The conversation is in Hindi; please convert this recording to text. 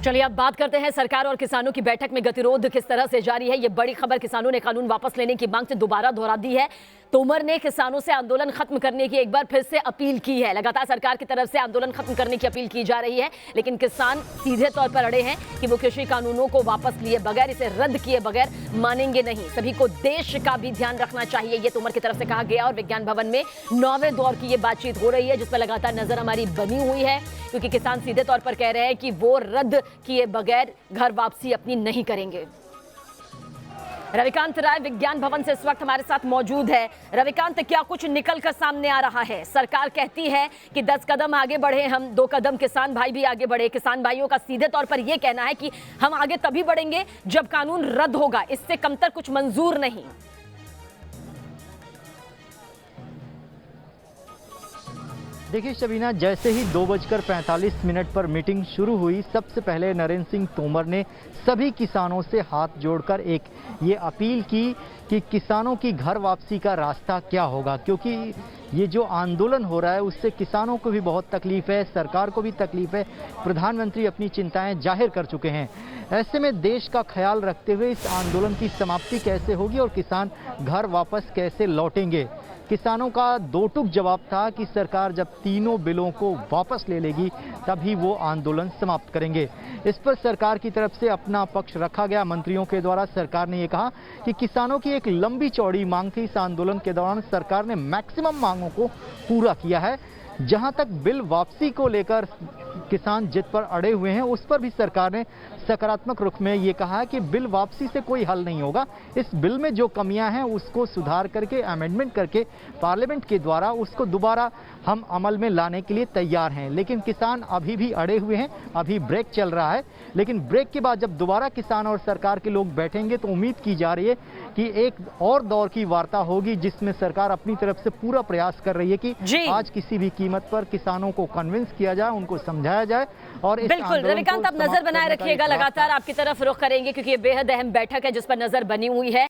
चलिए अब बात करते हैं सरकार और किसानों की बैठक में गतिरोध किस तरह से जारी है। ये बड़ी खबर, किसानों ने कानून वापस लेने की मांग से दोबारा दोहरा दी है। तोमर ने किसानों से आंदोलन खत्म करने की एक बार फिर से अपील की है। लगातार सरकार की तरफ से आंदोलन खत्म करने की अपील की जा रही है, लेकिन किसान सीधे तौर पर अड़े हैं कि वो कृषि कानूनों को वापस लिए बगैर, इसे रद्द किए बगैर मानेंगे नहीं। सभी को देश का भी ध्यान रखना चाहिए, ये तोमर की तरफ से कहा गया। और विज्ञान भवन में 9वें दौर की ये बातचीत हो रही है, जिस पर लगातार नजर हमारी बनी हुई है, क्योंकि किसान सीधे तौर पर कह रहे हैं कि वो रद्द किए बगैर घर वापसी अपनी नहीं करेंगे। रविकांत राय विज्ञान भवन से इस वक्त हमारे साथ मौजूद है। रविकांत, क्या कुछ निकल कर सामने आ रहा है? सरकार कहती है कि 10 कदम आगे बढ़े हम, 2 कदम किसान भाई भी आगे बढ़े। किसान भाइयों का सीधे तौर पर यह कहना है कि हम आगे तभी बढ़ेंगे जब कानून रद्द होगा, इससे कमतर कुछ मंजूर नहीं। देखिए शबीना, जैसे ही 2:45 पर मीटिंग शुरू हुई, सबसे पहले नरेंद्र सिंह तोमर ने सभी किसानों से हाथ जोड़कर एक ये अपील की कि किसानों की घर वापसी का रास्ता क्या होगा, क्योंकि ये जो आंदोलन हो रहा है उससे किसानों को भी बहुत तकलीफ है, सरकार को भी तकलीफ है। प्रधानमंत्री अपनी चिंताएं जाहिर कर चुके हैं। ऐसे में देश का ख्याल रखते हुए इस आंदोलन की समाप्ति कैसे होगी और किसान घर वापस कैसे लौटेंगे, किसानों का दो टूक जवाब था कि सरकार जब तीनों बिलों को वापस ले लेगी तभी वो आंदोलन समाप्त करेंगे। इस पर सरकार की तरफ से अपना पक्ष रखा गया। मंत्रियों के द्वारा सरकार ने ये कहा कि किसानों की एक लंबी चौड़ी मांग थी। इस आंदोलन के दौरान सरकार ने मैक्सिमम मांगों को पूरा किया है। जहां तक बिल वापसी को लेकर किसान जिद पर अड़े हुए हैं, उस पर भी सरकार ने सकारात्मक रुख में ये कहा है कि बिल वापसी से कोई हल नहीं होगा। इस बिल में जो कमियां हैं उसको सुधार करके, अमेंडमेंट करके पार्लियामेंट के द्वारा उसको दोबारा हम अमल में लाने के लिए तैयार हैं। लेकिन किसान अभी भी अड़े हुए हैं, अभी ब्रेक चल रहा है। लेकिन ब्रेक के बाद जब दोबारा किसान और सरकार के लोग बैठेंगे तो उम्मीद की जा रही है कि एक और दौर की वार्ता होगी, जिसमें सरकार अपनी तरफ से पूरा प्रयास कर रही है कि आज किसी भी कीमत पर किसानों को कन्विंस किया जाए, उनको समझाया जाए। और बिल्कुल रविकांत, आप नजर बनाए रखिएगा, लगातार आपकी तरफ रुख करेंगे, क्योंकि ये बेहद अहम बैठक है जिस पर नजर बनी हुई है।